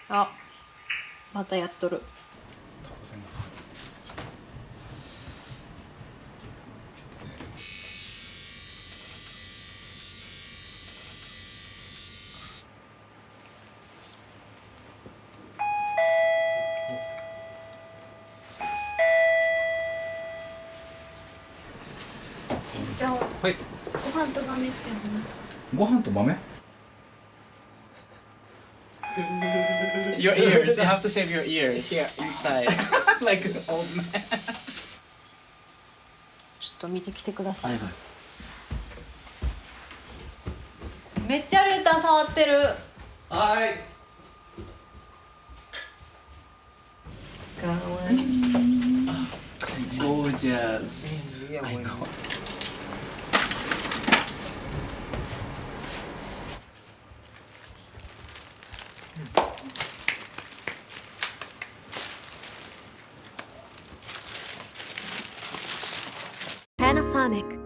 あ、またやっとる。じゃあ、はい。ご飯と豆ってありますか？ご飯と豆 Your ears. You have to save your ears. Here, inside. Like an old man. ちょっと見てきてください。はいはい。めっちゃルーター触ってる。はい。かわいい。Gorgeous. I know. Panasonic